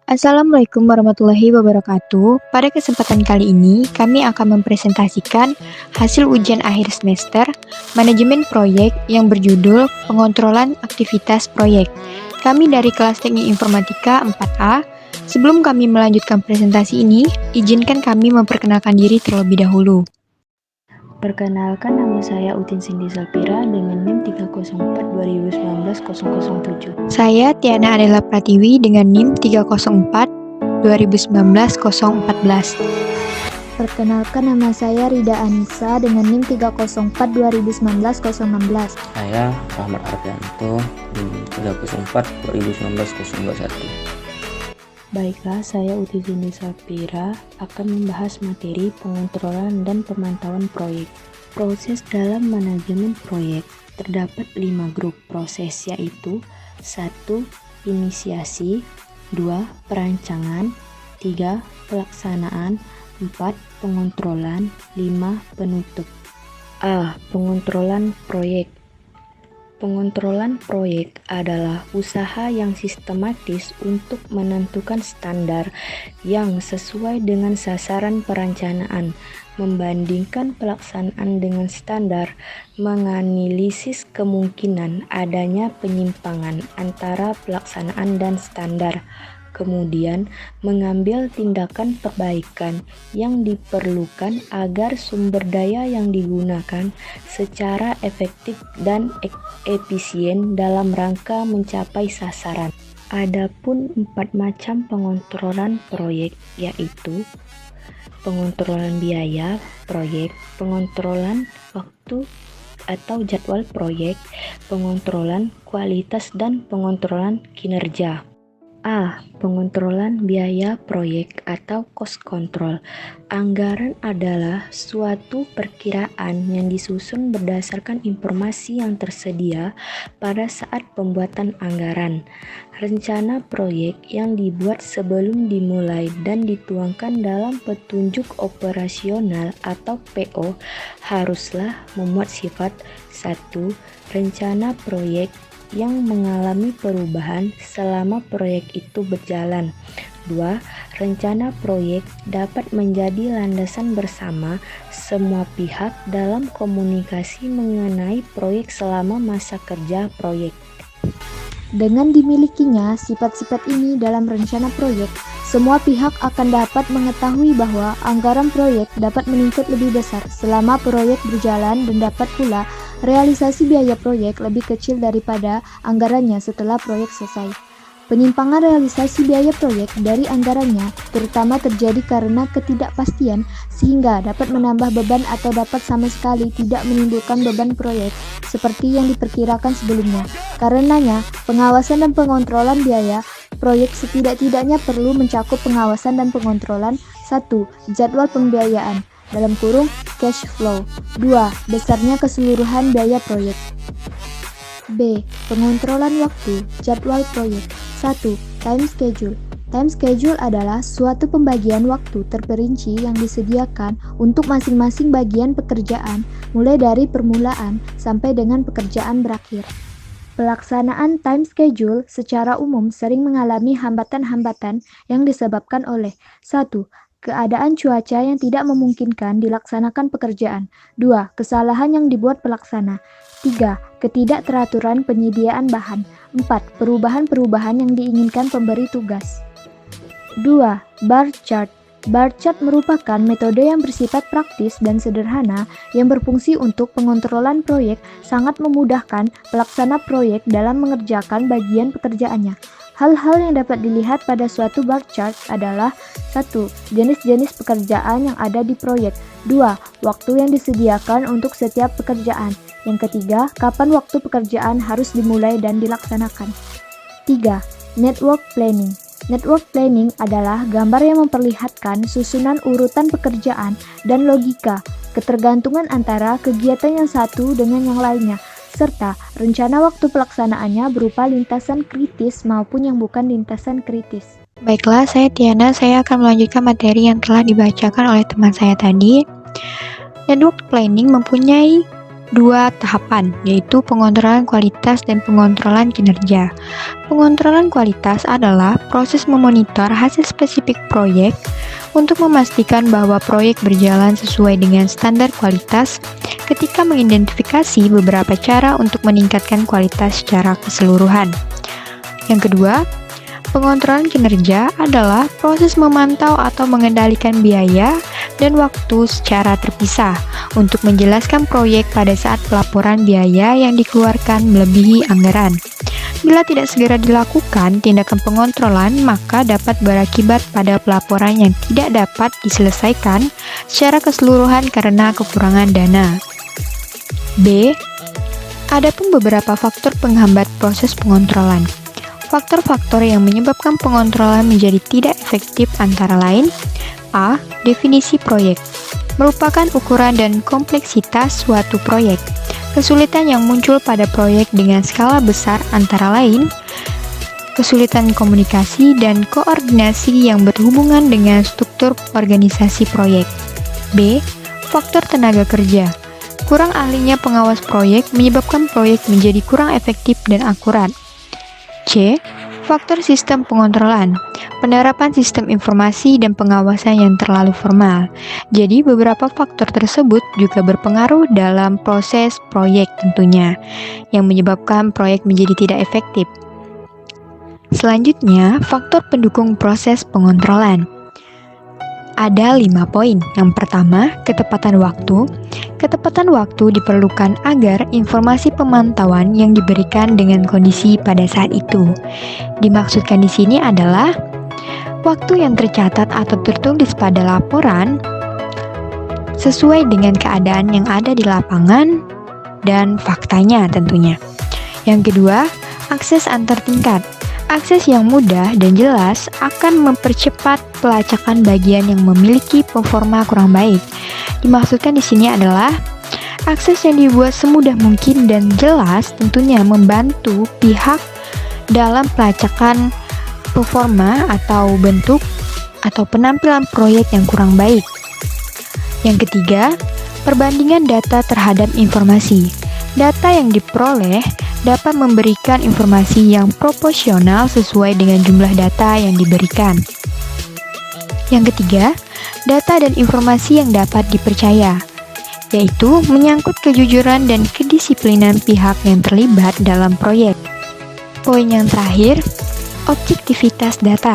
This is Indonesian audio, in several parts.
Assalamualaikum warahmatullahi wabarakatuh. Pada kesempatan kali ini, kami akan mempresentasikan hasil ujian akhir semester manajemen proyek yang berjudul Pengontrolan Aktivitas Proyek. Kami dari kelas Teknik Informatika 4A. Sebelum kami melanjutkan presentasi ini, izinkan kami memperkenalkan diri terlebih dahulu. Perkenalkan, nama saya Utin Cindy Sapira dengan NIM 304-2019-007. Saya Tiana Adela Pratiwi dengan NIM 304-2019-014. Perkenalkan, nama saya Rida Anissa dengan NIM 304-2019-016. Saya Rahmat Ardianto NIM 304-2019-021. Baiklah, saya Utin Cindy Sapira akan membahas materi pengontrolan dan pemantauan proyek. Proses dalam manajemen proyek terdapat 5 grup proses, yaitu 1. Inisiasi, 2. Perancangan, 3. Pelaksanaan, 4. Pengontrolan, 5. Penutup. A. Pengontrolan proyek. Pengontrolan proyek adalah usaha yang sistematis untuk menentukan standar yang sesuai dengan sasaran perencanaan, membandingkan pelaksanaan dengan standar, menganalisis kemungkinan adanya penyimpangan antara pelaksanaan dan standar, kemudian mengambil tindakan perbaikan yang diperlukan agar sumber daya yang digunakan secara efektif dan efisien dalam rangka mencapai sasaran. Adapun 4 macam pengontrolan proyek, yaitu pengontrolan biaya proyek, pengontrolan waktu atau jadwal proyek, pengontrolan kualitas, dan pengontrolan kinerja. A. Pengontrolan biaya proyek atau cost control. Anggaran adalah suatu perkiraan yang disusun berdasarkan informasi yang tersedia pada saat pembuatan anggaran. Rencana proyek yang dibuat sebelum dimulai dan dituangkan dalam petunjuk operasional atau PO haruslah memuat sifat 1. Rencana proyek yang mengalami perubahan selama proyek itu berjalan. 2. Rencana proyek dapat menjadi landasan bersama semua pihak dalam komunikasi mengenai proyek selama masa kerja proyek. Dengan dimilikinya sifat-sifat ini dalam rencana proyek, semua pihak akan dapat mengetahui bahwa anggaran proyek dapat meningkat lebih besar selama proyek berjalan dan dapat pula realisasi biaya proyek lebih kecil daripada anggarannya setelah proyek selesai. Penyimpangan realisasi biaya proyek dari anggarannya terutama terjadi karena ketidakpastian sehingga dapat menambah beban atau dapat sama sekali tidak menimbulkan beban proyek seperti yang diperkirakan sebelumnya. Karenanya, pengawasan dan pengontrolan biaya proyek setidak-tidaknya perlu mencakup pengawasan dan pengontrolan 1. Jadwal pembiayaan dalam kurung cash flow. 2. Besarnya keseluruhan biaya proyek. B. Pengontrolan waktu jadwal proyek. 1. Time schedule. Time schedule adalah suatu pembagian waktu terperinci yang disediakan untuk masing-masing bagian pekerjaan mulai dari permulaan sampai dengan pekerjaan berakhir. Pelaksanaan time schedule secara umum sering mengalami hambatan-hambatan yang disebabkan oleh 1. Keadaan cuaca yang tidak memungkinkan dilaksanakan pekerjaan. 2. Kesalahan yang dibuat pelaksana. 3. Ketidakteraturan penyediaan bahan. 4. Perubahan-perubahan yang diinginkan pemberi tugas. 2. Bar chart. Bar chart merupakan metode yang bersifat praktis dan sederhana yang berfungsi untuk pengontrolan proyek, sangat memudahkan pelaksana proyek dalam mengerjakan bagian pekerjaannya. Hal-hal yang dapat dilihat pada suatu bar chart adalah 1. Jenis-jenis pekerjaan yang ada di proyek. 2. Waktu yang disediakan untuk setiap pekerjaan. Yang ketiga, kapan waktu pekerjaan harus dimulai dan dilaksanakan. 3. Network planning. Network planning adalah gambar yang memperlihatkan susunan urutan pekerjaan dan logika, ketergantungan antara kegiatan yang satu dengan yang lainnya, serta rencana waktu pelaksanaannya berupa lintasan kritis maupun yang bukan lintasan kritis. Baiklah, saya Tiana. Saya akan melanjutkan materi yang telah dibacakan oleh teman saya tadi. Network planning mempunyai dua tahapan, yaitu pengontrolan kualitas dan pengontrolan kinerja. Pengontrolan kualitas adalah proses memonitor hasil spesifik proyek untuk memastikan bahwa proyek berjalan sesuai dengan standar kualitas ketika mengidentifikasi beberapa cara untuk meningkatkan kualitas secara keseluruhan. Yang kedua, pengontrolan kinerja adalah proses memantau atau mengendalikan biaya dan waktu secara terpisah untuk menjelaskan proyek pada saat pelaporan biaya yang dikeluarkan melebihi anggaran. Bila tidak segera dilakukan tindakan pengontrolan, maka dapat berakibat pada pelaporan yang tidak dapat diselesaikan secara keseluruhan karena kekurangan dana. B. Adapun beberapa faktor penghambat proses pengontrolan. Faktor-faktor yang menyebabkan pengontrolan menjadi tidak efektif antara lain: A. Definisi proyek merupakan ukuran dan kompleksitas suatu proyek. Kesulitan yang muncul pada proyek dengan skala besar antara lain kesulitan komunikasi dan koordinasi yang berhubungan dengan struktur organisasi proyek. B. Faktor tenaga kerja. Kurang ahlinya pengawas proyek menyebabkan proyek menjadi kurang efektif dan akurat. C. Faktor sistem pengontrolan. Penerapan sistem informasi dan pengawasan yang terlalu formal. Jadi beberapa faktor tersebut juga berpengaruh dalam proses proyek tentunya, yang menyebabkan proyek menjadi tidak efektif. Selanjutnya, faktor pendukung proses pengontrolan. Ada 5 poin. Yang pertama, ketepatan waktu. Ketepatan waktu diperlukan agar informasi pemantauan yang diberikan dengan kondisi pada saat itu. Dimaksudkan di sini adalah waktu yang tercatat atau tertulis pada laporan sesuai dengan keadaan yang ada di lapangan dan faktanya tentunya. Yang kedua, akses antar tingkat. Akses yang mudah dan jelas akan mempercepat pelacakan bagian yang memiliki performa kurang baik. Dimaksudkan di sini adalah akses yang dibuat semudah mungkin dan jelas tentunya membantu pihak dalam pelacakan performa atau bentuk atau penampilan proyek yang kurang baik. Yang ketiga, perbandingan data terhadap informasi. Data yang diperoleh dapat memberikan informasi yang proporsional sesuai dengan jumlah data yang diberikan. Yang ketiga, data dan informasi yang dapat dipercaya, yaitu menyangkut kejujuran dan kedisiplinan pihak yang terlibat dalam proyek. Poin yang terakhir, objektivitas data.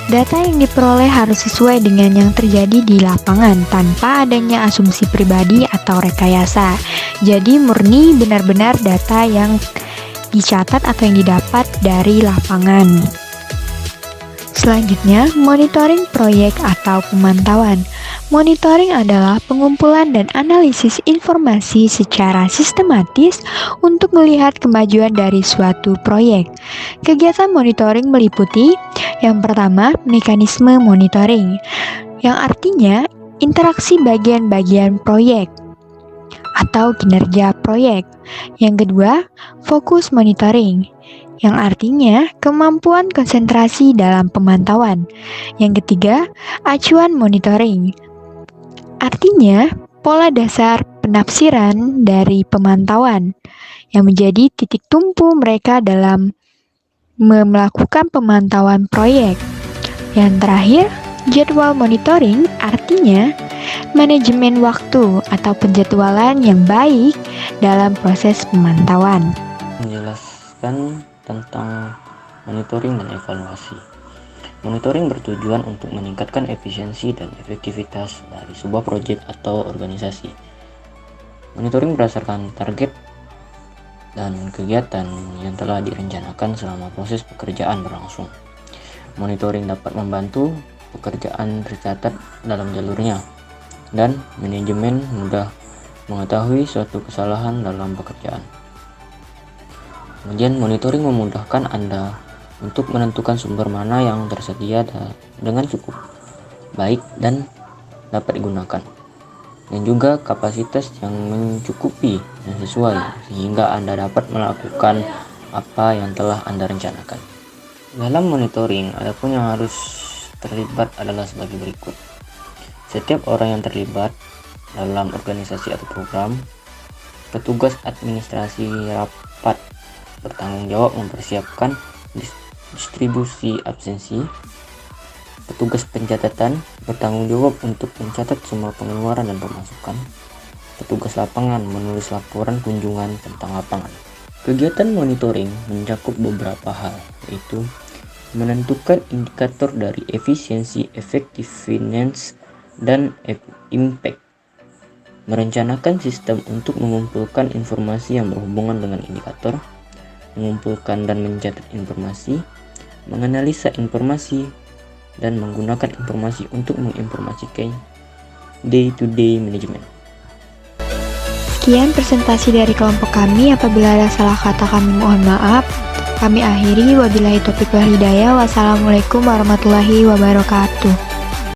Data yang diperoleh harus sesuai dengan yang terjadi di lapangan tanpa adanya asumsi pribadi atau rekayasa. Jadi murni benar-benar data yang dicatat atau yang didapat dari lapangan. Selanjutnya, monitoring proyek atau pemantauan. Monitoring adalah pengumpulan dan analisis informasi secara sistematis untuk melihat kemajuan dari suatu proyek. Kegiatan monitoring meliputi yang pertama, mekanisme monitoring, yang artinya interaksi bagian-bagian proyek atau kinerja proyek. Yang kedua, fokus monitoring, yang artinya kemampuan konsentrasi dalam pemantauan. Yang ketiga, acuan monitoring, artinya pola dasar penafsiran dari pemantauan yang menjadi titik tumpu mereka dalam melakukan pemantauan proyek. Yang terakhir, jadwal monitoring, artinya manajemen waktu atau penjadwalan yang baik dalam proses pemantauan. Menjelaskan tentang monitoring dan evaluasi. Monitoring bertujuan untuk meningkatkan efisiensi dan efektivitas dari sebuah proyek atau organisasi. Monitoring berdasarkan target dan kegiatan yang telah direncanakan selama proses pekerjaan berlangsung. Monitoring dapat membantu pekerjaan tercatat dalam jalurnya dan manajemen mudah mengetahui suatu kesalahan dalam pekerjaan. Kemudian monitoring memudahkan Anda untuk menentukan sumber mana yang tersedia dengan cukup baik dan dapat digunakan, dan juga kapasitas yang mencukupi dan sesuai sehingga Anda dapat melakukan apa yang telah Anda rencanakan. Dalam monitoring, adapun yang harus terlibat adalah sebagai berikut. Setiap orang yang terlibat dalam organisasi atau program Petugas administrasi rapat bertanggung jawab mempersiapkan distribusi absensi. Petugas pencatatan bertanggung jawab untuk mencatat semua pengeluaran dan pemasukan. Petugas lapangan menulis laporan kunjungan tentang lapangan. Kegiatan monitoring mencakup beberapa hal, yaitu menentukan indikator dari efisiensi, effectiveness, dan impact. Merencanakan sistem untuk mengumpulkan informasi yang berhubungan dengan indikator, mengumpulkan dan mencatat informasi, menganalisa informasi, dan menggunakan informasi untuk menginformasikan day-to-day management. Sekian presentasi dari kelompok kami. Apabila ada salah kata kami mohon maaf. Kami akhiri, wabillahi taufiq wal hidayah. Wassalamualaikum warahmatullahi wabarakatuh.